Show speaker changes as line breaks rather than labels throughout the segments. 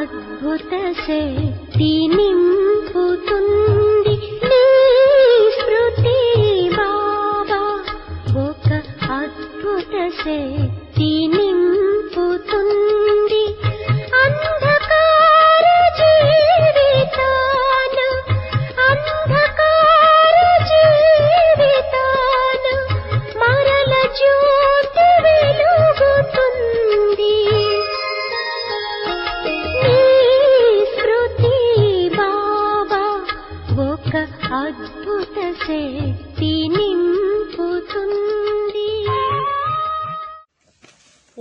అద్భుత శక్తి నింపుతుంది నీ స్మృతి బాబా, ఒక అద్భుత శక్తి నింపుతుంది అంధకార జీవితాన, అంధకార జీవితాన మరల జ్యోతి వెలుగుతుంది. నీ స్మృతి బాబా, ఒక అద్భుత శక్తి నింపుతుంది.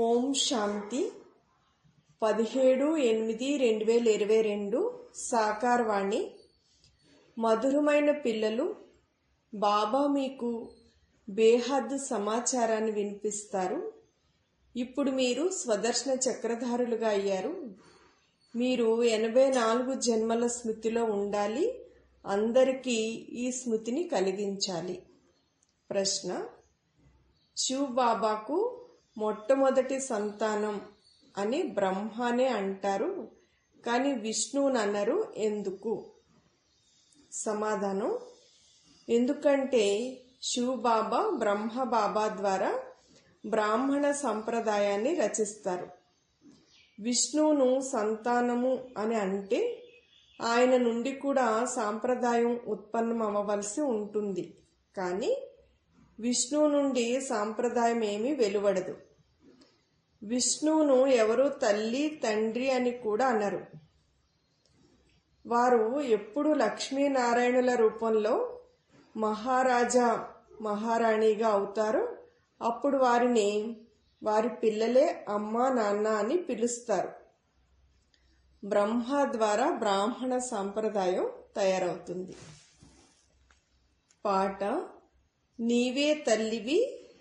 ఓం శాంతి. 17/8/2022 సాకారవాణి. మధురమైన పిల్లలు, బాబా మీకు బేహద్దు సమాచారాన్ని వినిపిస్తారు. ఇప్పుడు మీరు స్వదర్శన చక్రధారులుగా అయ్యారు. మీరు 84 జన్మల స్మృతిలో ఉండాలి. అందరికీ ఈ స్మృతిని కలిగించాలి. ప్రశ్న: శివ్ బాబాకు మొట్టమొదటి సంతానం అని బ్రహ్మనే అంటారు, కానీ విష్ణువుని అన్నారు ఎందుకు? సమాధానం: ఎందుకంటే శివ్ బాబా బ్రహ్మ బాబా ద్వారా బ్రాహ్మణ సంప్రదాయాన్ని రచిస్తారు. విష్ణువును సంతానము అని అంటే ఆయన నుండి కూడా సాంప్రదాయం ఉత్పన్నమవ్వవలసి ఉంటుంది, కానీ విష్ణువు నుండి సాంప్రదాయం ఏమీ వెలువడదు. విష్ణువును ఎవరు తల్లి తండ్రి అని కూడా అనరు. వారు ఎప్పుడు లక్ష్మీనారాయణుల రూపంలో మహారాజా మహారాణిగా అవుతారో అప్పుడు వారిని వారి పిల్లలే అమ్మా నాన్న అని పిలుస్తారు. బ్రహ్మ ద్వారా బ్రాహ్మణ సాంప్రదాయం తయారవుతుంది. పాట: నీవే తల్లివి,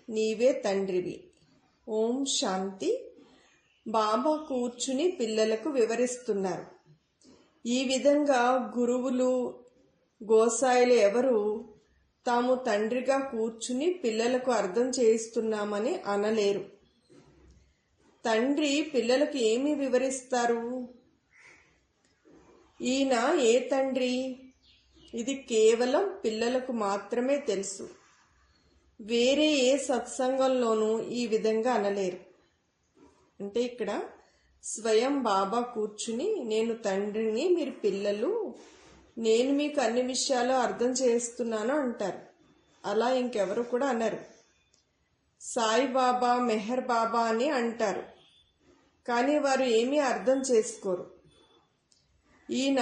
నీవే తండ్రివి. ఓం శాంతి. బాబా కూర్చుని పిల్లలకు వివరిస్తున్నారు. ఈ విధంగా గురువులు గోసాయిలు ఎవరు తాము తండ్రిగా కూర్చుని పిల్లలకు అర్థం చేయిస్తున్నామని అనలేరు. తండ్రి పిల్లలకు ఏమి వివరిస్తారు? ఈయన ఏ తండ్రి? ఇది కేవలం పిల్లలకు మాత్రమే తెలుసు. వేరే ఏ సత్సంగంలోనూ ఈ విధంగా అనలేరు. అంటే ఇక్కడ స్వయం బాబా కూర్చుని నేను తండ్రిని, మీరు పిల్లలు, నేను మీకు అన్ని విషయాలు అర్థం చేస్తున్నాను అంటారు. అలా ఇంకెవరు కూడా అనరు. సాయిబాబా మెహర్ బాబా అని అంటారు, కానీ వారు ఏమీ అర్థం చేసుకోరు. ఈయన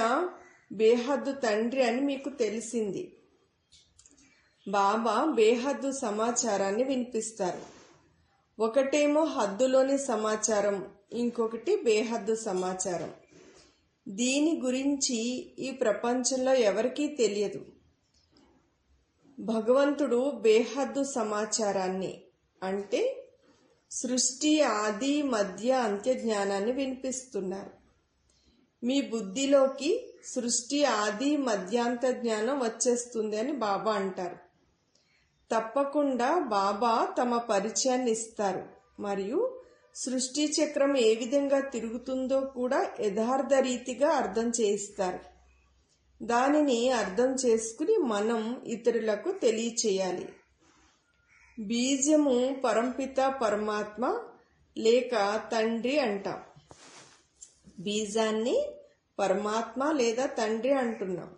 బేహద్దు తండ్రి అని మీకు తెలిసింది. బాబా బేహద్దు సమాచారాన్ని వినిపిస్తారు. ఒకటేమో హద్దులోని సమాచారం, ఇంకొకటి బేహద్దు సమాచారం. దీని గురించి ఈ ప్రపంచంలో ఎవరికీ తెలియదు. భగవంతుడు బేహద్దు సమాచారాన్ని అంటే సృష్టి ఆది మధ్య అంత్య జ్ఞానాన్ని వినిపిస్తున్నారు. మీ బుద్ధిలోకి సృష్టి ఆది మధ్యాంత జ్ఞానం వచ్చేస్తుంది అని బాబా అంటారు. తప్పకుండా బాబా తమ పరిచయాన్ని ఇస్తారు మరియు సృష్టి చక్రం ఏ విధంగా తిరుగుతుందో కూడా యథార్థ రీతిగా అర్థం చేయిస్తారు. దానిని అర్థం చేసుకుని మనం ఇతరులకు తెలియచేయాలి. బీజము పరంపిత పరమాత్మ లేక తండ్రి అంటాం. బీజాన్ని పరమాత్మ లేదా తండ్రి అంటున్నాం.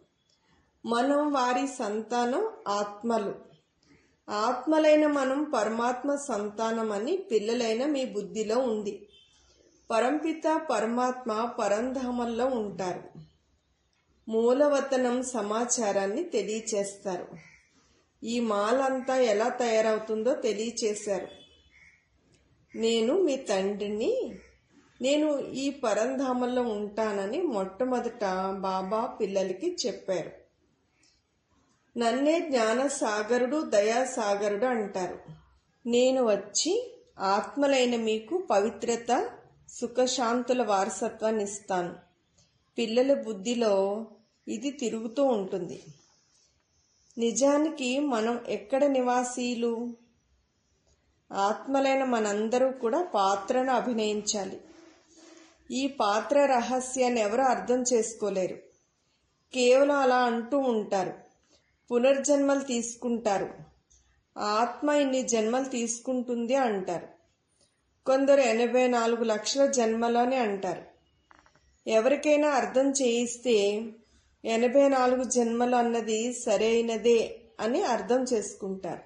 మనం వారి సంతానం ఆత్మలు. ఆత్మలైన మనం పరమాత్మ సంతానం అని పిల్లలైన మీ బుద్ధిలో ఉంది. పరంపిత పరమాత్మ పరంధామంలో ఉంటారు. మూలవతనం సమాచారాన్ని తెలియచేస్తారు. ఈ మాలంతా ఎలా తయారవుతుందో తెలియచేశారు. నేను మీ తండ్రిని, నేను ఈ పరంధామంలో ఉంటానని మొట్టమొదట బాబా పిల్లలకి చెప్పారు. నన్నే జ్ఞానసాగరుడు దయాసాగరుడు అంటారు. నేను వచ్చి ఆత్మలైన మీకు పవిత్రత సుఖశాంతుల వారసత్వాన్ని ఇస్తాను. పిల్లల బుద్ధిలో ఇది తిరుగుతూ ఉంటుంది. నిజానికి మనం ఎక్కడ నివాసీలు? ఆత్మలైన మనందరూ కూడా పాత్రను అభినయించాలి. ఈ పాత్ర రహస్యాన్ని ఎవరు అర్థం చేసుకోలేరు. కేవలం అలా అంటూ ఉంటారు, పునర్జన్మలు తీసుకుంటారు, ఆత్మ ఇన్ని జన్మలు తీసుకుంటుంది అంటారు. కొందరు 84 లక్షల జన్మలని అంటారు. ఎవరికైనా అర్థం చేయిస్తే 84 జన్మలు అన్నది సరైనదే అని అర్థం చేసుకుంటారు.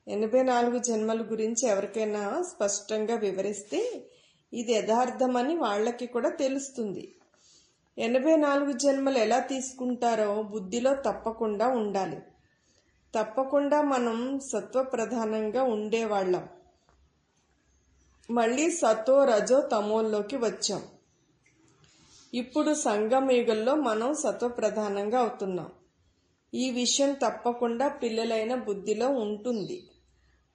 84 జన్మల గురించి ఎవరికైనా స్పష్టంగా వివరిస్తే ఇది యథార్థమని వాళ్ళకి కూడా తెలుస్తుంది. 84 జన్మలు ఎలా తీసుకుంటారో బుద్ధిలో తప్పకుండా ఉండాలి. తప్పకుండా మనం సత్వప్రధానంగా ఉండేవాళ్ళం. మళ్ళీ సతో రజో తమోల్లోకి వచ్చాం. ఇప్పుడు సంగమ యుగంలో మనం సత్వప్రధానంగా అవుతున్నాం. ఈ విషయం తప్పకుండా పిల్లలైన బుద్ధిలో ఉంటుంది.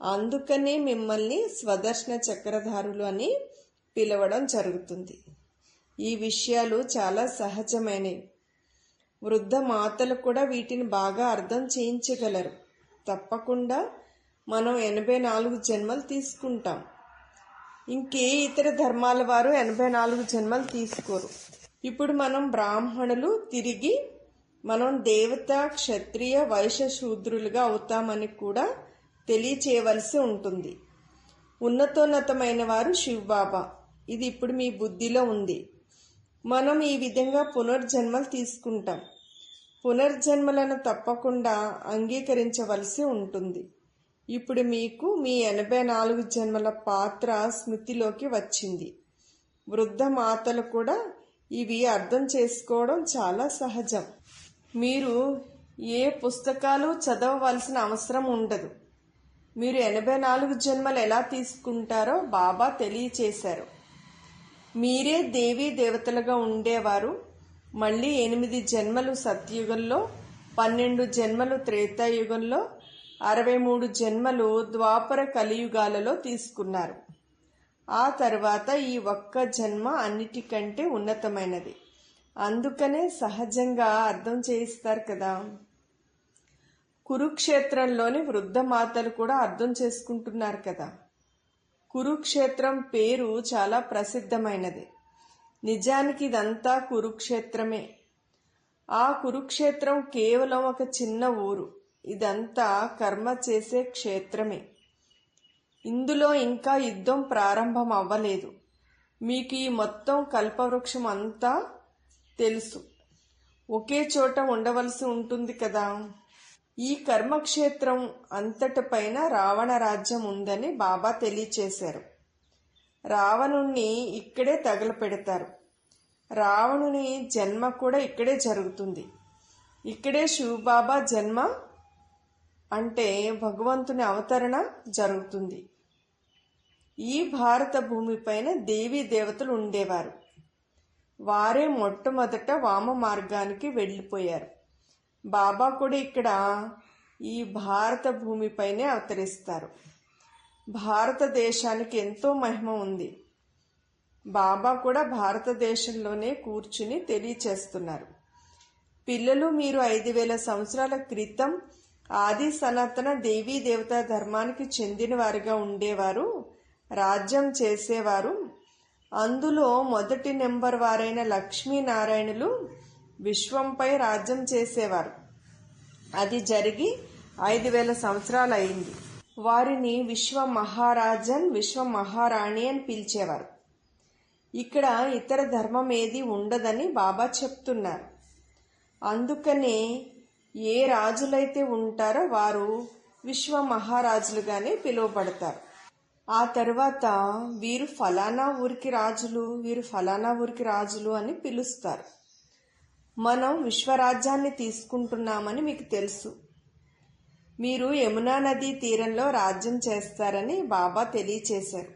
అందుకనే మిమ్మల్ని స్వదర్శన చక్రధారులు అని పిలవడం జరుగుతుంది. ఈ విషయాలు చాలా సహజమైనవి. వృద్ధ మాతలు కూడా వీటిని బాగా అర్థం చేయించగలరు. తప్పకుండా మనం 84 జన్మలు తీసుకుంటాం. ఇంకే ఇతర ధర్మాల వారు 84 జన్మలు తీసుకోరు. ఇప్పుడు మనం బ్రాహ్మణులు, తిరిగి మనం దేవత, క్షత్రియ, వైశ్య, శూద్రులుగా అవుతామని కూడా తెలియచేయవలసి ఉంటుంది. ఉన్నతోన్నతమైన వారు శివబాబా. ఇది ఇప్పుడు మీ బుద్ధిలో ఉంది. మనం ఈ విధంగా పునర్జన్మలు తీసుకుంటాం. పునర్జన్మలను తప్పకుండా అంగీకరించవలసి ఉంటుంది. ఇప్పుడు మీకు మీ 84 జన్మల పాత్ర స్మృతిలోకి వచ్చింది. వృద్ధ మాతలు కూడా ఇవి అర్థం చేసుకోవడం చాలా సహజం. మీరు ఏ పుస్తకాలు చదవవలసిన అవసరం ఉండదు. మీరు 84 జన్మలు ఎలా తీసుకుంటారో బాబా తెలియచేశారు. మీరే దేవీ దేవతలుగా ఉండేవారు. మళ్ళీ 8 జన్మలు సత్యుగంలో, 12 జన్మలు త్రేతాయుగంలో, 63 జన్మలు ద్వాపర కలియుగాలలో తీసుకున్నారు. ఆ తర్వాత ఈ ఒక్క జన్మ అన్నిటికంటే ఉన్నతమైనది. అందుకనే సహజంగా అర్థం చేయిస్తారు కదా. కురుక్షేత్రంలోని వృద్ధ మాతలు కూడా అర్థం చేసుకుంటున్నారు కదా. కురుక్షేత్రం పేరు చాలా ప్రసిద్ధమైనది. నిజానికి ఇదంతా కురుక్షేత్రమే. ఆ కురుక్షేత్రం కేవలం ఒక చిన్న ఊరు. ఇదంతా కర్మ చేసే క్షేత్రమే. ఇందులో ఇంకా యుద్ధం ప్రారంభం అవ్వలేదు. మీకు ఈ మొత్తం కల్పవృక్షం అంతా తెలుసు. ఒకే చోట ఉండవలసి ఉంటుంది కదా. ఈ కర్మక్షేత్రం అంతటిపైన రావణ రాజ్యం ఉందని బాబా తెలియచేశారు. రావణుణ్ణి ఇక్కడే తగలపెడతారు. రావణుని జన్మ కూడా ఇక్కడే జరుగుతుంది. ఇక్కడే శివబాబా జన్మ అంటే భగవంతుని అవతరణ జరుగుతుంది. ఈ భారత భూమిపైన దేవీ దేవతలు ఉండేవారు. వారే మొట్టమొదట వామ మార్గానికి వెళ్ళిపోయారు. బాబా కూడా ఇక్కడ ఈ భారత భూమిపైనే అవతరిస్తారు. భారతదేశానికి ఎంతో మహిమ ఉంది. బాబా కూడా భారతదేశంలోనే కూర్చుని తెలియచేస్తున్నారు. పిల్లలు, మీరు 5000 సంవత్సరాల క్రితం ఆది సనాతన దేవీ దేవతా ధర్మానికి చెందిన వారిగా ఉండేవారు. రాజ్యం చేసేవారు. అందులో మొదటి నెంబర్ వారైన లక్ష్మీనారాయణులు విశ్వంపై రాజ్యం చేసేవారు. అది జరిగి 5000 సంవత్సరాలు అయింది. వారిని విశ్వ మహారాజన్, విశ్వ మహారాణి అని పిలిచేవారు. ఇక్కడ ఇతర ధర్మం ఏది ఉండదని బాబా చెప్తున్నారు. అందుకనే ఏ రాజులైతే ఉంటారో వారు విశ్వ మహారాజులుగానే పిలువబడతారు. ఆ తర్వాత వీరు ఫలానా ఊరికి రాజులు, వీరు ఫలానా ఊరికి రాజులు అని పిలుస్తారు. మనం విశ్వరాజ్యాన్ని తీసుకుంటున్నామని మీకు తెలుసు. మీరు యమునా నదీ తీరంలో రాజ్యం చేస్తారని బాబా తెలియచేశారు.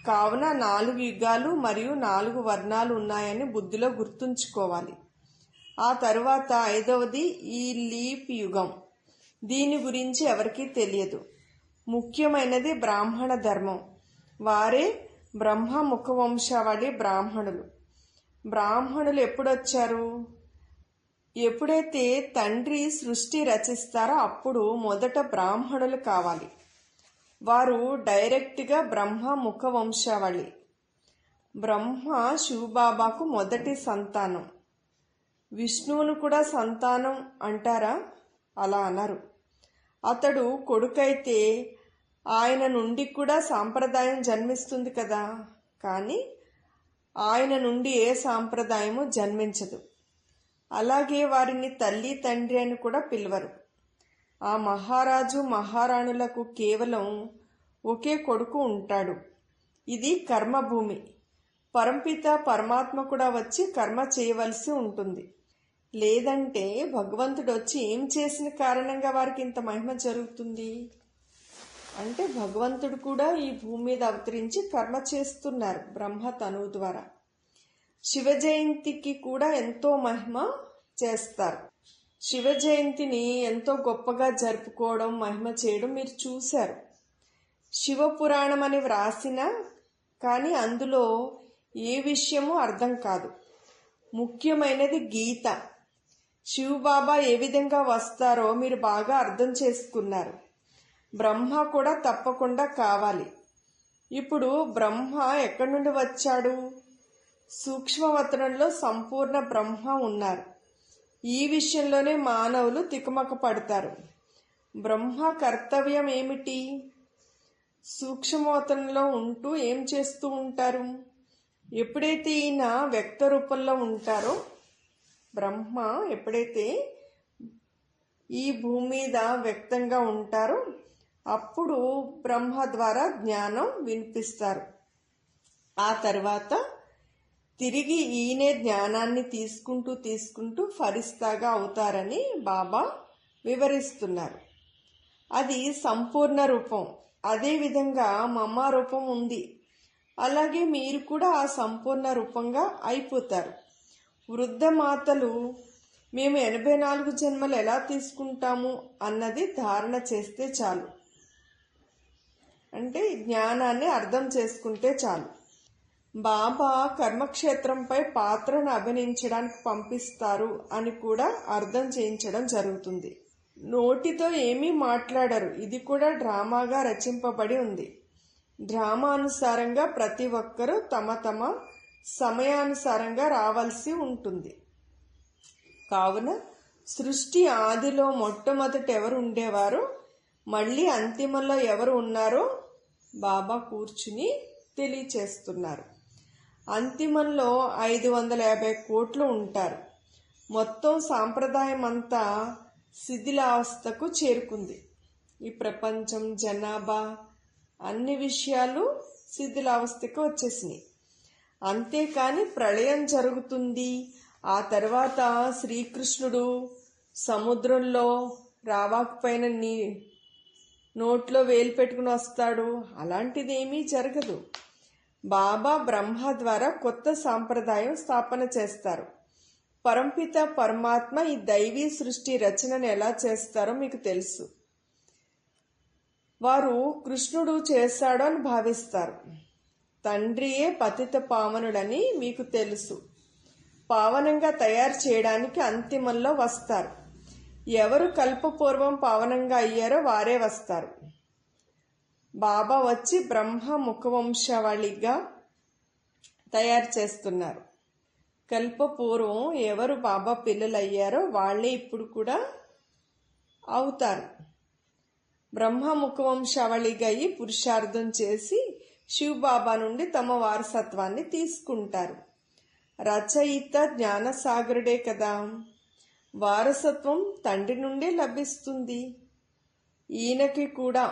కావున 4 యుగాలు మరియు 4 వర్ణాలు ఉన్నాయని బుద్ధిలో గుర్తుంచుకోవాలి. ఆ తరువాత 5వది ఈ లీప్ యుగం. దీని గురించి ఎవరికీ తెలియదు. ముఖ్యమైనది బ్రాహ్మణ ధర్మం. వారే బ్రహ్మ ముఖవంశావళి బ్రాహ్మణులు. బ్రాహ్మణులు ఎప్పుడొచ్చారు? ఎప్పుడైతే తండ్రి సృష్టి రచిస్తారో అప్పుడు మొదట బ్రాహ్మణులు కావాలి. వారు డైరెక్ట్గా బ్రహ్మ ముఖవంశావళి. బ్రహ్మ శివబాబాకు మొదటి సంతానం. విష్ణువును కూడా సంతానం అంటారా? అలా అనరు. అతడు కొడుకైతే ఆయన నుండి కూడా సాంప్రదాయం జన్మిస్తుంది కదా, కానీ ఆయన నుండి ఏ సాంప్రదాయము జన్మించదు. అలాగే వారిని తల్లి తండ్రి అని కూడా పిలవరు. ఆ మహారాజు మహారాణులకు కేవలం ఒకే కొడుకు ఉంటాడు. ఇది కర్మభూమి. పరంపిత పరమాత్మ కూడా వచ్చి కర్మ చేయవలసి ఉంటుంది. లేదంటే భగవంతుడు వచ్చి ఏం చేసిన కారణంగా వారికి ఇంత మహిమ జరుగుతుంది అంటే భగవంతుడు కూడా ఈ భూమి మీద అవతరించి కర్మ చేస్తున్నారు బ్రహ్మ తనువు ద్వారా. శివ జయంతికి కూడా ఎంతో మహిమ చేస్తారు. శివ జయంతిని ఎంతో గొప్పగా జరుపుకోవడం, మహిమ చేయడం మీరు చూశారు. శివపురాణం అని వ్రాసిన కానీ అందులో ఏ విషయమూ అర్థం కాదు. ముఖ్యమైనది గీత. శివబాబా ఏ విధంగా వస్తారో మీరు బాగా అర్థం చేసుకున్నారు. బ్రహ్మ కూడా తప్పకుండా కావాలి. ఇప్పుడు బ్రహ్మ ఎక్కడి నుండి వచ్చాడు? సూక్ష్మవతనంలో సంపూర్ణ బ్రహ్మ ఉన్నారు. ఈ విషయంలోనే మానవులు తికమక పడతారు. బ్రహ్మ కర్తవ్యం ఏమిటి? సూక్ష్మవతనంలో ఉంటూ ఏం చేస్తూ ఉంటారు? ఎప్పుడైతే ఈయన వ్యక్త రూపంలో ఉంటారో, బ్రహ్మ ఎప్పుడైతే ఈ భూమి మీద వ్యక్తంగా ఉంటారో అప్పుడు బ్రహ్మ ద్వారా జ్ఞానం వినిపిస్తారు. ఆ తర్వాత తిరిగి ఈయనే జ్ఞానాన్ని తీసుకుంటూ ఫరిస్తాగా అవుతారని బాబా వివరిస్తున్నారు. అది సంపూర్ణ రూపం. అదేవిధంగా మమ రూపం ఉంది. అలాగే మీరు కూడా ఆ సంపూర్ణ రూపంగా అయిపోతారు. వృద్ధ మాతలు మేము 84 జన్మలు ఎలా తీసుకుంటాము అన్నది ధారణ చేస్తే చాలు. అంటే జ్ఞానాన్ని అర్థం చేసుకుంటే చాలు. బాబా కర్మక్షేత్రంపై పాత్రను అభినయించడానికి పంపిస్తారు అని కూడా అర్థం చేయించడం జరుగుతుంది. నోటితో ఏమీ మాట్లాడరు. ఇది కూడా డ్రామాగా రచింపబడి ఉంది. డ్రామా అనుసారంగా ప్రతి ఒక్కరూ తమ తమ సమయానుసారంగా రావాల్సి ఉంటుంది. కావున సృష్టి ఆదిలో మొట్టమొదట ఎవరు ఉండేవారో, మళ్ళీ అంతిమంలో ఎవరు ఉన్నారో బాబా కూర్చుని తెలియచేస్తున్నారు. అంతిమంలో 550 కోట్లు ఉంటారు. మొత్తం సాంప్రదాయం అంతా శిథిలావస్థకు చేరుకుంది. ఈ ప్రపంచం, జనాభా, అన్ని విషయాలు శిథిలావస్థకు వచ్చేసినాయి. అంతేకాని ప్రళయం జరుగుతుంది, ఆ తర్వాత శ్రీకృష్ణుడు సముద్రంలో రావాకపోయిన నోట్లో వేలు పెట్టుకుని వస్తాడు, అలాంటిది ఏమీ జరగదు. బాబా బ్రహ్మ ద్వారా కొత్త సాంప్రదాయం స్థాపన చేస్తారు. పరంపిత పరమాత్మ ఈ దైవీ సృష్టి రచనను ఎలా చేస్తారో మీకు తెలుసు. వారు కృష్ణుడు చేశాడు అని భావిస్తారు. తండ్రియే పతిత పావనుడని మీకు తెలుసు. పావనంగా తయారు చేయడానికి అంతిమంలో వస్తారు. ఎవరు కల్పపూర్వం పావనంగా అయ్యారో వారే వస్తారు. బాబా వచ్చి బ్రహ్మ ముఖవంశావళిగా తయారు చేస్తున్నారు. కల్పపూర్వం ఎవరు బాబా పిల్లలు అయ్యారో వాళ్ళే ఇప్పుడు కూడా అవుతారు. బ్రహ్మ ముఖవంశావళిగా అయ్యి పురుషార్థం చేసి శివబాబా నుండి తమ వారసత్వాన్ని తీసుకుంటారు. రచయిత జ్ఞానసాగరుడే కదా. వారసత్వం తండ్రి నుండే లభిస్తుంది. ఈయనకి కూడా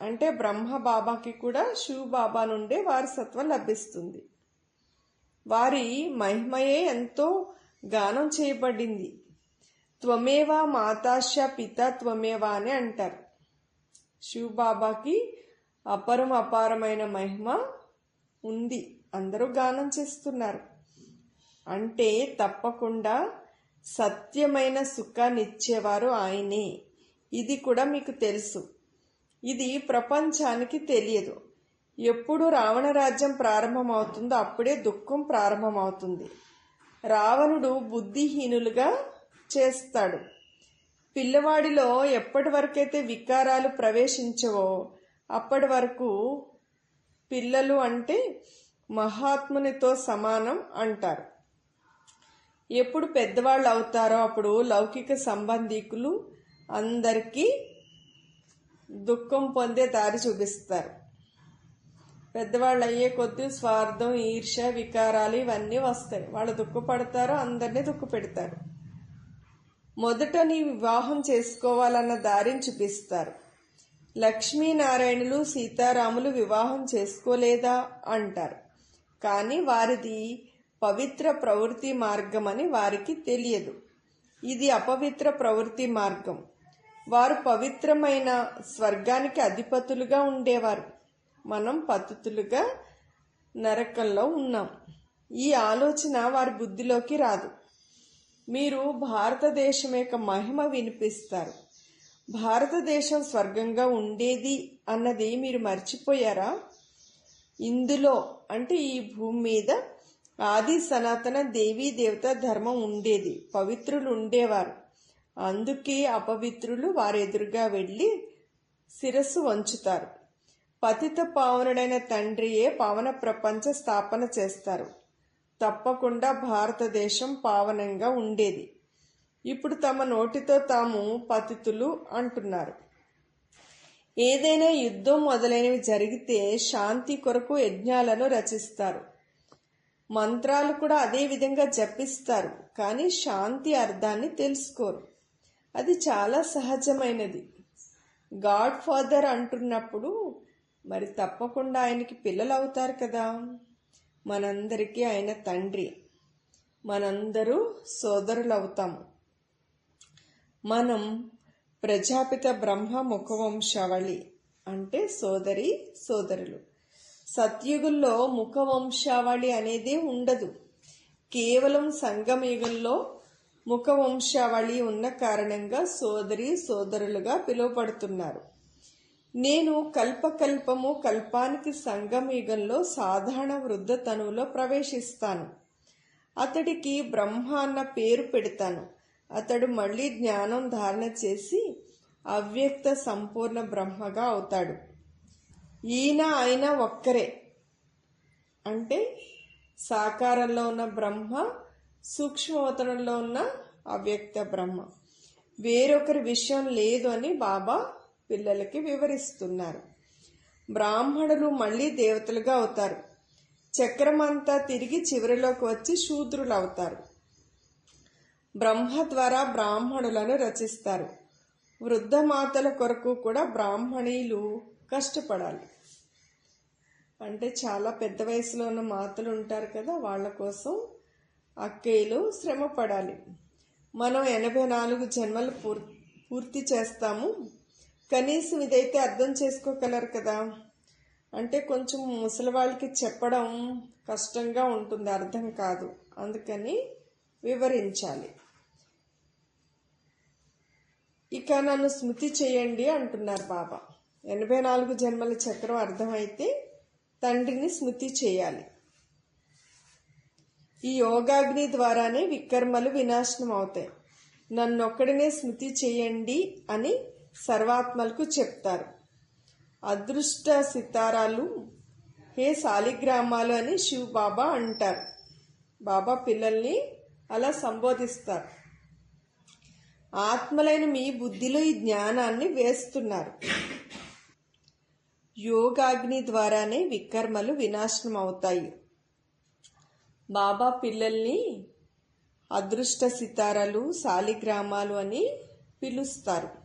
అంటే బ్రహ్మ బాబాకి కూడా శివబాబా నుండే వారసత్వం లభిస్తుంది. వారి మహిమయే ఎంతో గానం చేయబడింది. త్వమేవా మాతాశ పిత త్వమేవా అని అంటారు. శివబాబాకి అపారమైన మహిమ ఉంది. అందరూ గానం చేస్తున్నారు. అంటే తప్పకుండా సత్యమైన సుఖాన్ని ఇచ్చేవారు ఆయనే. ఇది కూడా మీకు తెలుసు. ఇది ప్రపంచానికి తెలియదు. ఎప్పుడు రావణ రాజ్యం ప్రారంభమవుతుందో అప్పుడే దుఃఖం ప్రారంభమవుతుంది. రావణుడు బుద్ధిహీనులుగా చేస్తాడు. పిల్లవాడిలో ఎప్పటి వరకైతే వికారాలు ప్రవేశించవో అప్పటి వరకు పిల్లలు అంటే మహాత్మునితో సమానం అంటారు. ఎప్పుడు పెద్దవాళ్ళు అవుతారో అప్పుడు లౌకిక సంబంధికులు అందరికీ దుఃఖం పొందే దారి చూపిస్తారు. పెద్దవాళ్ళు అయ్యే కొద్దీ స్వార్థం, ఈర్ష్య, వికారాలు ఇవన్నీ వస్తాయి. వాళ్ళు దుఃఖపడతారు, అందరినీ దుఃఖపెడతారు. మొదట నీ వివాహం చేసుకోవాలన్న దారిని చూపిస్తారు. లక్ష్మీనారాయణులు, సీతారాములు వివాహం చేసుకోలేదా అంటారు. కానీ వారిది పవిత్ర ప్రవృత్తి మార్గం అని వారికి తెలియదు. ఇది అపవిత్ర ప్రవృత్తి మార్గం. వారు పవిత్రమైన స్వర్గానికి అధిపతులుగా ఉండేవారు. మనం పతితులుగా నరకంలో ఉన్నాం. ఈ ఆలోచన వారి బుద్ధిలోకి రాదు. మీరు భారతదేశం యొక్క మహిమ వినిపిస్తారు. భారతదేశం స్వర్గంగా ఉండేది అన్నది మీరు మర్చిపోయారా? ఇందులో అంటే ఈ భూమి మీద ఆది సనాతన దేవీ దేవత ధర్మం ఉండేది. పవిత్రులు ఉండేవారు. అందుకే అపవిత్రులు వారి ఎదురుగా వెళ్ళి శిరస్సు వంచుతారు. పతిత పావనుడైన తండ్రియే పావన ప్రపంచ స్థాపన చేస్తారు. తప్పకుండా భారతదేశం పావనంగా ఉండేది. ఇప్పుడు తమ నోటితో తాము పతితులు అంటున్నారు. ఏదైనా యుద్ధం మొదలైనవి జరిగితే శాంతి కొరకు యజ్ఞాలను రచిస్తారు. మంత్రాలు కూడా అదే విధంగా జపిస్తారు. కానీ శాంతి అర్థాన్ని తెలుసుకోరు. అది చాలా సహజమైనది. గాడ్ ఫాదర్ అంటున్నప్పుడు మరి తప్పకుండా ఆయనకి పిల్లలు అవుతారు కదా. మనందరికీ ఆయన తండ్రి. మనందరూ సోదరులు అవుతాము. మనం ప్రజాపిత బ్రహ్మ ముఖవంశావళి అంటే సోదరి సోదరులు. సత్యుగుల్లో ముఖవంశావళి అనేది ఉండదు. కేవలం సంగమయుగంలో ముఖవంశావళి ఉన్న కారణంగా సోదరి సోదరులుగా పిలువబడుతున్నారు. నేను కల్పకల్పము కల్పానికి సంగమయుగంలో సాధారణ వృద్ధ తనువులో ప్రవేశిస్తాను. అతడికి బ్రహ్మ అన్న పేరు పెడతాను. అతడు మళ్ళీ జ్ఞానం ధారణ చేసి అవ్యక్త సంపూర్ణ బ్రహ్మగా అవుతాడు. ఈయన ఆయన ఒక్కరే. అంటే సాకారంలో ఉన్న బ్రహ్మ, సూక్ష్మవతనంలో ఉన్న అవ్యక్త బ్రహ్మ. వేరొకరి విషయం లేదు అని బాబా పిల్లలకి వివరిస్తున్నారు. బ్రాహ్మణులు మళ్ళీ దేవతలుగా అవుతారు. చక్రమంతా తిరిగి చివరిలోకి వచ్చి శూద్రులు అవుతారు. బ్రహ్మ ద్వారా బ్రాహ్మణులను రచిస్తారు. వృద్ధ మాతల కొరకు కూడా బ్రాహ్మణీలు కష్టపడాలి. అంటే చాలా పెద్ద వయసులో ఉన్న మాతలు ఉంటారు కదా, వాళ్ళ కోసం అక్కయ్యలు శ్రమ పడాలి. మనం 84 జన్మలు పూర్తి చేస్తాము. కనీసం ఇదైతే అర్థం చేసుకోగలరు కదా. అంటే కొంచెం ముసలి వాళ్ళకి చెప్పడం కష్టంగా ఉంటుంది, అర్థం కాదు. అందుకని వివరించాలి. ఇక నన్ను స్మృతి చేయండి అంటున్నారు బాబా. 84 జన్మల చక్రం అర్థమైతే తండ్రిని స్మృతి చేయాలి. ఈ యోగాగ్ని ద్వారానే వికర్మలు వినాశనం అవుతాయి. నన్నొక్కడినే స్మృతి చేయండి అని సర్వాత్మలకు చెప్తారు. అదృష్ట సితారాలు, హే శాలిగ్రామాలు అని శివ్ బాబా అంటారు. బాబా పిల్లల్ని అలా సంబోధిస్తారు. ఆత్మలైన మీ బుద్ధిలో ఈ జ్ఞానాన్ని వేస్తున్నారు. యోగాగ్ని ద్వారానే వికర్మలు వినాశనం అవుతాయి. బాబా పిల్లల్ని అదృష్ట సితారాలు, శాలిగ్రామాలు అని పిలుస్తారు.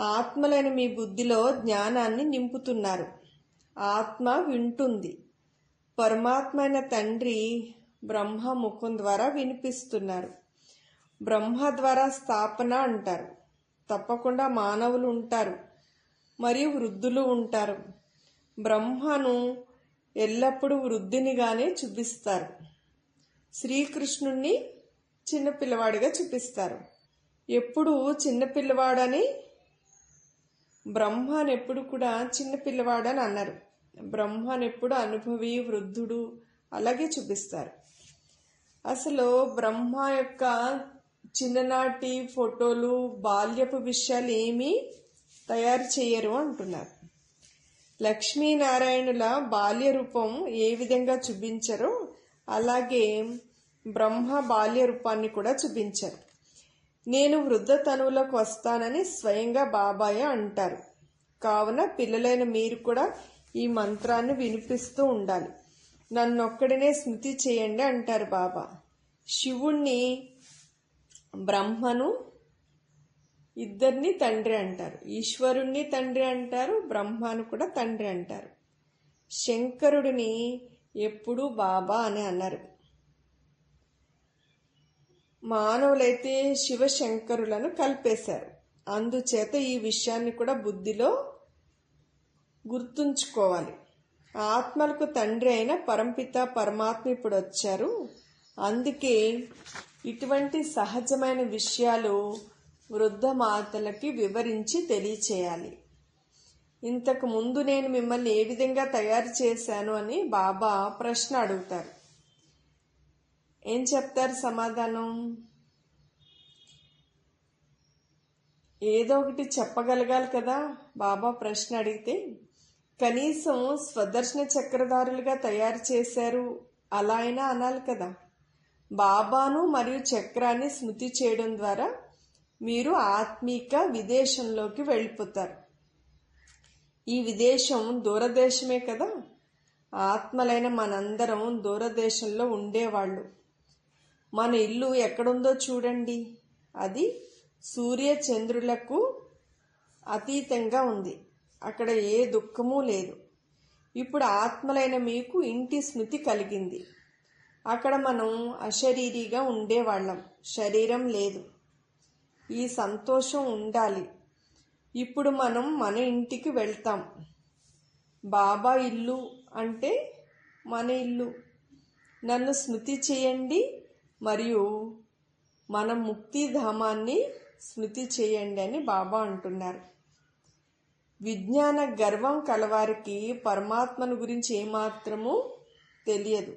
ఆత్మలైన మీ బుద్ధిలో జ్ఞానాన్ని నింపుతున్నారు. ఆత్మ వింటుంది. పరమాత్మ అయిన తండ్రి బ్రహ్మ ముఖం ద్వారా వినిపిస్తున్నారు. బ్రహ్మ ద్వారా స్థాపన అంటారు. తప్పకుండా మానవులు ఉంటారు మరియు వృద్ధులు ఉంటారు. బ్రహ్మను ఎల్లప్పుడూ వృద్ధినిగానే చూపిస్తారు. శ్రీకృష్ణుణ్ణి చిన్నపిల్లవాడిగా చూపిస్తారు. ఎప్పుడు చిన్నపిల్లవాడని, బ్రహ్మను ఎప్పుడు కూడా చిన్నపిల్లవాడని అన్నారు. బ్రహ్మను ఎప్పుడు అనుభవి, వృద్ధుడు అలాగే చూపిస్తారు. అసలు బ్రహ్మ యొక్క చిన్ననాటి ఫోటోలు, బాల్యపు విషయాలు ఏమీ తయారు చేయరు అంటున్నారు. లక్ష్మీనారాయణుల బాల్య రూపం ఏ విధంగా చూపించారో అలాగే బ్రహ్మ బాల్య రూపాన్ని కూడా చూపించారు. నేను వృద్ధ తనువులోకి వస్తానని స్వయంగా బాబాయ్ అంటారు. కావున పిల్లలైన మీరు కూడా ఈ మంత్రాన్ని వినిపిస్తూ ఉండాలి. నన్నొక్కడినే స్మృతి చేయండి అంటారు బాబా. శివుణ్ణి, బ్రహ్మను ఇద్దరిని తండ్రి అంటారు. ఈశ్వరుణ్ణి తండ్రి అంటారు, బ్రహ్మను కూడా తండ్రి అంటారు. శంకరుడిని ఎప్పుడూ బాబా అని అన్నారు. మానవులైతే శివశంకరులను కలిపేశారు. అందుచేత ఈ విషయాన్ని కూడా బుద్ధిలో గుర్తుంచుకోవాలి. ఆత్మలకు తండ్రి అయిన పరంపిత పరమాత్మ ఇప్పుడు వచ్చారు. అందుకే ఇటువంటి సహజమైన విషయాలు వృద్ధ మాతలకి వివరించి తెలియచేయాలి. ఇంతకు ముందు నేను మిమ్మల్ని ఏ విధంగా తయారు చేశాను అని బాబా ప్రశ్న అడుగుతారు. ఏం చెప్తారు సమాధానం? ఏదో ఒకటి చెప్పగలగాలి కదా. బాబా ప్రశ్న అడిగితే కనీసం స్వదర్శన చక్రధారులుగా తయారు చేశారు అలా అయినా అనాలి కదా. బాబాను మరియు చక్రాన్ని స్మృతి చేయడం ద్వారా మీరు ఆత్మీక విదేశంలోకి వెళ్ళిపోతారు. ఈ విదేశం దూరదేశమే కదా. ఆత్మలైన మనందరం దూరదేశంలో ఉండేవాళ్ళు. మన ఇల్లు ఎక్కడుందో చూడండి. అది సూర్య చంద్రులకు అతీతంగా ఉంది. అక్కడ ఏ దుఃఖమూ లేదు. ఇప్పుడు ఆత్మలైన మీకు ఇంటి స్మృతి కలిగింది. అక్కడ మనం అశరీరిగా ఉండేవాళ్ళం, శరీరం లేదు. ఈ సంతోషం ఉండాలి. ఇప్పుడు మనం మన ఇంటికి వెళ్తాం. బాబా ఇల్లు అంటే మన ఇల్లు. నన్ను స్మృతి చేయండి మరియు మన ముక్తిధామాన్ని స్మృతి చేయండి అని బాబా అంటున్నారు. విజ్ఞాన గర్వం కలవారికి పరమాత్మను గురించి ఏమాత్రమూ తెలియదు.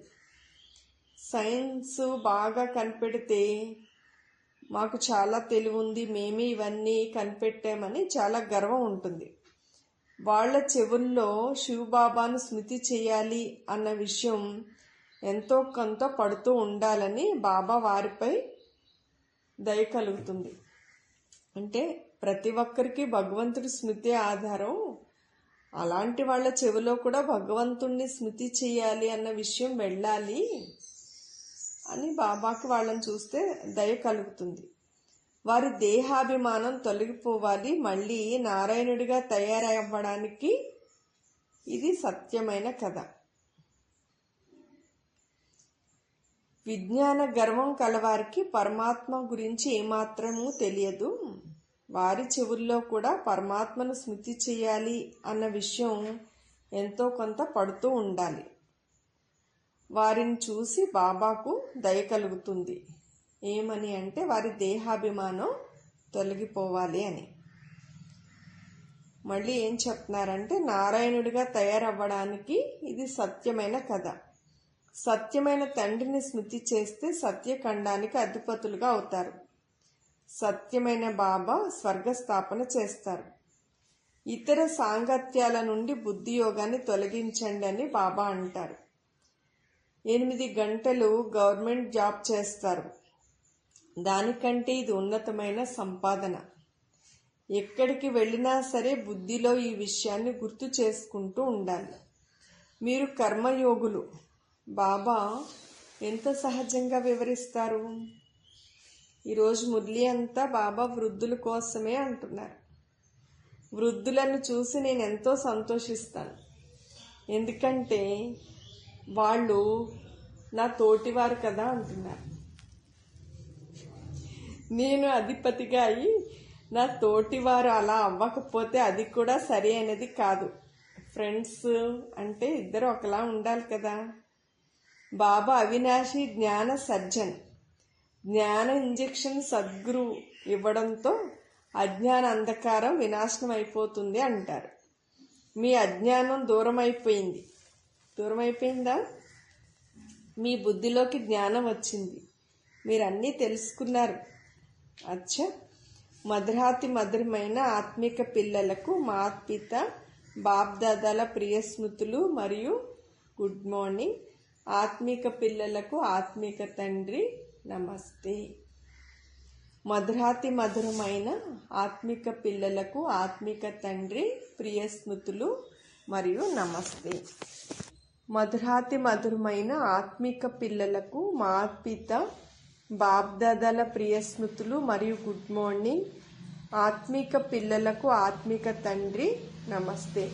సైన్స్ బాగా కనిపెడితే మాకు చాలా తెలివి ఉంది, మేమే ఇవన్నీ కనిపెట్టామని చాలా గర్వం ఉంటుంది. వాళ్ళ చెవుల్లో శివబాబాను స్మృతి చేయాలి అన్న విషయం ఎంతో కొంత పడుతూ ఉండాలని బాబా వారిపై దయ కలుగుతుంది. అంటే ప్రతి ఒక్కరికి భగవంతుడి స్మృతి ఆధారం. అలాంటి వాళ్ళ చెవిలో కూడా భగవంతుణ్ణి స్మృతి చేయాలి అన్న విషయం వెళ్ళాలి అని బాబాకి వాళ్ళని చూస్తే దయ కలుగుతుంది. వారి దేహాభిమానం తొలగిపోవాలి. మళ్ళీ నారాయణుడిగా తయారవ్వడానికి ఇది సత్యమైన కథ. విజ్ఞాన గర్వం కలవారికి పరమాత్మ గురించి ఏమాత్రమూ తెలియదు. వారి చెవుల్లో కూడా పరమాత్మను స్మృతి చేయాలి అన్న విషయం ఎంతో కొంత పడుతూ ఉండాలి. వారిని చూసి బాబాకు దయ కలుగుతుంది. ఏమని అంటే వారి దేహాభిమానం తొలగిపోవాలి అని. మళ్ళీ ఏం చెప్తున్నారంటే నారాయణుడిగా తయారవ్వడానికి ఇది సత్యమైన కథ. సత్యమైన తండ్రిని స్మృతి చేస్తే సత్యఖండానికి అధిపతులుగా అవుతారు. సత్యమైన బాబా స్వర్గస్థాపన చేస్తారు. ఇతర సాంగత్యాల నుండి బుద్ధి యోగాన్ని తొలగించండి అని బాబా అంటారు. 8 గంటలు గవర్నమెంట్ జాబ్ చేస్తారు. దానికంటే ఇది ఉన్నతమైన సంపాదన. ఎక్కడికి వెళ్ళినా సరే బుద్ధిలో ఈ విషయాన్ని గుర్తు చేసుకుంటూ ఉండాలి. మీరు కర్మయోగులు. బాబా ఎంత సహజంగా వివరిస్తారు. ఈరోజు మురళి అంతా బాబా వృద్ధుల కోసమే అంటున్నారు. వృద్ధులను చూసి నేను ఎంతో సంతోషిస్తాను. ఎందుకంటే వాళ్ళు నా తోటివారు కదా అంటున్నారు. నేను అధిపతిగా అయి నా తోటివారు అలా అవ్వకపోతే అది కూడా సరి అయినది కాదు. ఫ్రెండ్స్ అంటే ఇద్దరు ఒకలా ఉండాలి కదా. బాబా అవినాశి జ్ఞాన సర్జన్. జ్ఞాన ఇంజెక్షన్ సద్గురు ఇవ్వడంతో అజ్ఞాన అంధకారం వినాశనం అయిపోతుంది అంటారు. మీ అజ్ఞానం దూరమైపోయిందా? మీ బుద్ధిలోకి జ్ఞానం వచ్చింది. మీరన్నీ తెలుసుకున్నారు. అచ్చా, మధురాతి మధురమైన ఆత్మిక పిల్లలకు మాత్పిత బాప్దాదాల ప్రియ స్మృతులు మరియు గుడ్ మార్నింగ్. ఆత్మిక పిల్లలకు ఆత్మిక తండ్రి నమస్తే. మధురాతి మధురమైన ఆత్మిక పిల్లలకు ఆత్మిక తండ్రి ప్రియ స్మృతులు మరియు నమస్తే. మధురాతి మధురమైన ఆత్మిక పిల్లలకు మాత్పిత బాప్దాదాల ప్రియ స్మృతులు మరియు గుడ్ మార్నింగ్. ఆత్మిక పిల్లలకు ఆత్మిక తండ్రి నమస్తే.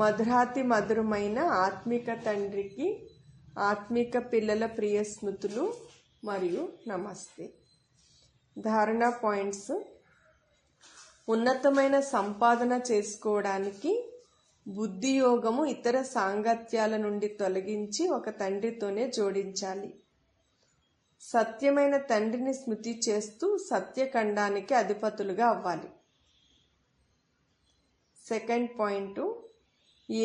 మధురాతి మధురమైన ఆత్మిక తండ్రికి ఆత్మిక పిల్లల ప్రియ స్మృతులు మరియు నమస్తే. ధారణ పాయింట్స్. ఉన్నతమైన సంపాదన చేసుకోవడానికి బుద్ధి యోగము ఇతర సాంగత్యాల నుండి తొలగించి ఒక తండ్రితోనే జోడించాలి. సత్యమైన తండ్రిని స్మృతి చేస్తూ సత్యఖండానికి అధిపతులుగా అవ్వాలి. సెకండ్ పాయింట్,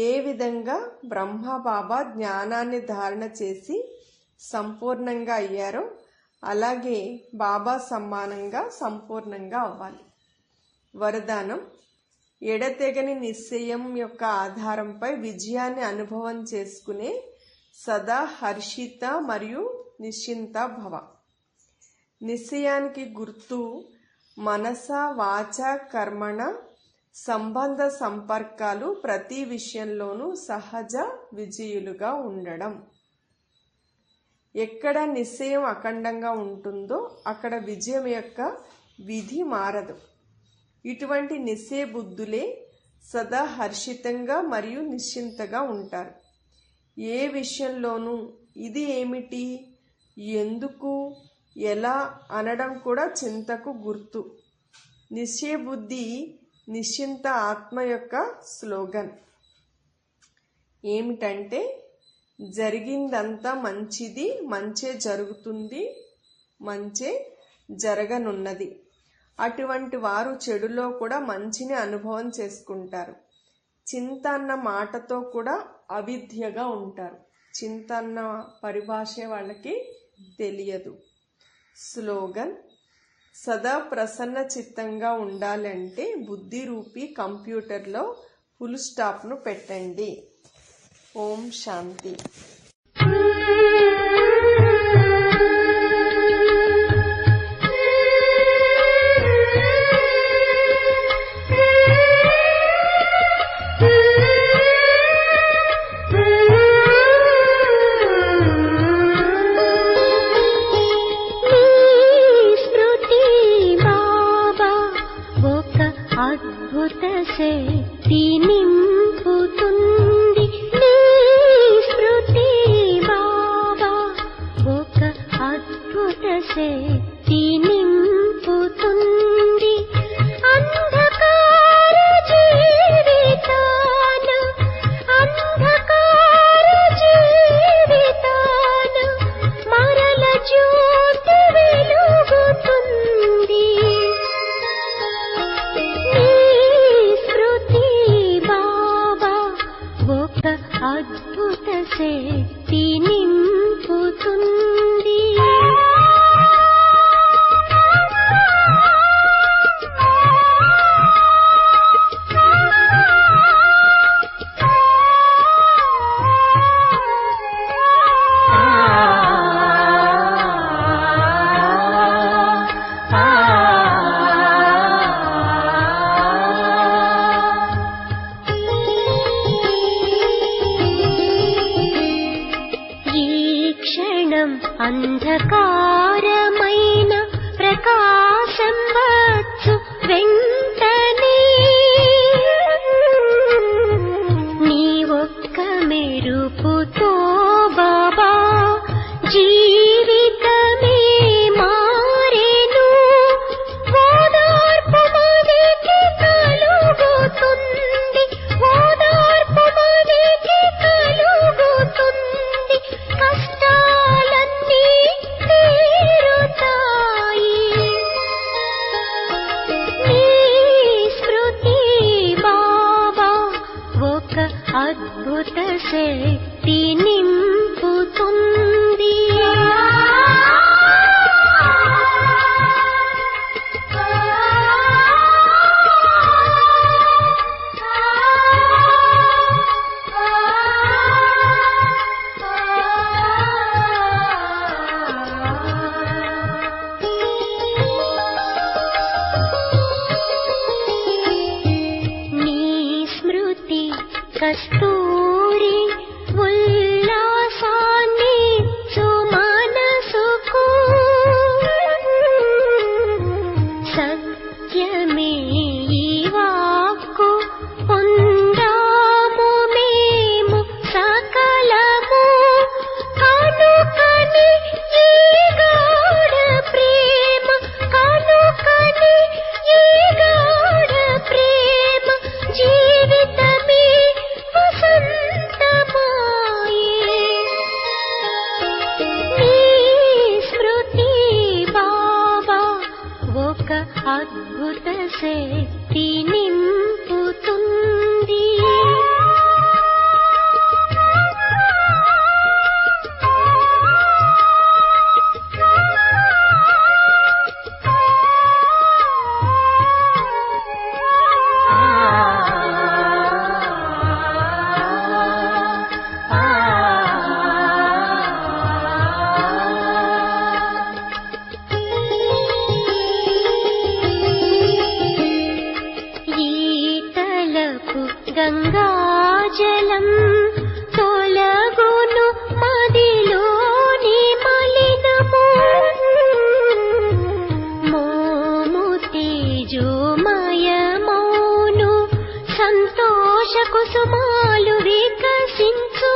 ఏ విధంగా బ్రహ్మబాబా జ్ఞానాన్ని ధారణ చేసి సంపూర్ణంగా అయ్యారో అలాగే బాబా సమానంగా సంపూర్ణంగా అవ్వాలి. వరదానం. ఎడతెగని నిశ్చయం యొక్క ఆధారంపై విజయాన్ని అనుభవం చేసుకునే సదా హర్షిత మరియు నిశ్చింత భవ. నిశ్చయానికి గుర్తు మనస వాచ కర్మణ సంబంధ సంపర్కాలు ప్రతి విషయంలోనూ సహజ విజయులుగా ఉండడం. ఎక్కడ నిశ్చయం అఖండంగా ఉంటుందో అక్కడ విజయం యొక్క విధి మారదు. ఇటువంటి నిశ్చయ బుద్ధులే సదా హర్షితంగా మరియు నిశ్చింతగా ఉంటారు. ఏ విషయంలోనూ ఇది ఏమిటి, ఎందుకు, ఎలా అనడం కూడా చింతకు గుర్తు. నిశ్చయ బుద్ధి నిశ్చింత ఆత్మ యొక్క స్లోగన్ ఏమిటంటే, జరిగిందంతా మంచిది, మంచే జరుగుతుంది, మంచే జరగనున్నది. అటువంటి వారు చెడులో కూడా మంచిని అనుభవం చేసుకుంటారు. చింత అన్న మాటతో కూడా అవిద్యగా ఉంటారు. చింత అన్న పరిభాష వాళ్ళకి తెలియదు. స్లోగన్. సదా ప్రసన్న చిత్తంగా ఉండాలంటే బుద్ధి రూపీ కంప్యూటర్లో ఫుల్ స్టాప్ను పెట్టండి. ఓం శాంతి.
అద్భుత శక్తి నింపుతుంది నీ స్మృతి బాబా, ఒక అద్భుత శక్తి నింపుతుంది. అంధకార జీవితాన మరల జ్యోతి వెలుగుతుంది. అద్భుత శక్తి నింపుతుంది. అంధకారమైన ప్రకాశం వచ్చు వెంటనే, నీ ఒక్క మెరుపుతో బాబా జీవితమే మారేను. ఓదార్పు మనకి కలుగుతుంది, ఓదార్పు మనకి కలుగుతుంది. కష్టాలన్నీ తీరుతాయి. నీ స్మృతి బాబా ఒక అద్భుత శక్తి నింపుతుంది. స్మృతి కస్తూరి ఉల్లాసాన్ని మనసుకు సత్యమే ఈ వాక్కు పొందాము మేము సకలము కనుకని ఈ గాఢ ప్రేమ కనుకని ఈ గాఢ ప్రేమ జీవితమే వసంతమాయే నీ స్మృతి బాబా ఒక అద్భుత శక్తి నింపుతుంది గంగాజలం తొలగును మదిలోని మలినము మోము తేజోమయమౌను సంతోష కుసుమాలు వికసించు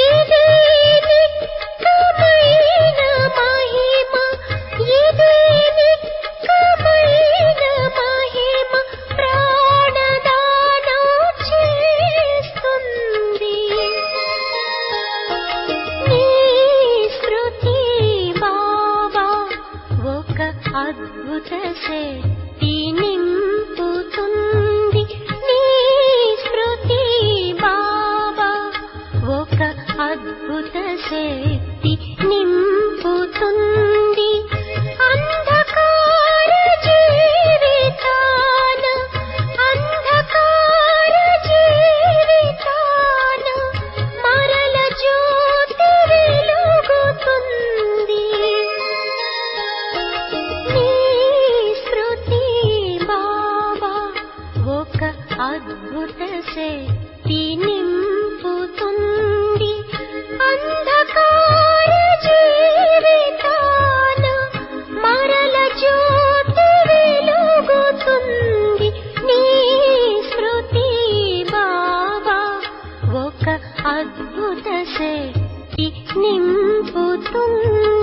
ఇదే నిత్యమైన మహిమ ఇదే నిత్యమైన మహిమ అద్భుత శక్తి నింపుతుంది నీ స్మృతి బాబా ఒక అద్భుత శక్తి నింపుతుంది అంధకార జీవితాన అంధకార జీవితాన మరల జ్యోతి వెలుగుతుంది అద్భుత శక్తి నింపుతుంది అంధకార జీవితాన మరల జ్యోతి వెలుగుతుంది నీ స్మృతి బాబా ఒక అద్భుత శక్తి నింపుతుంది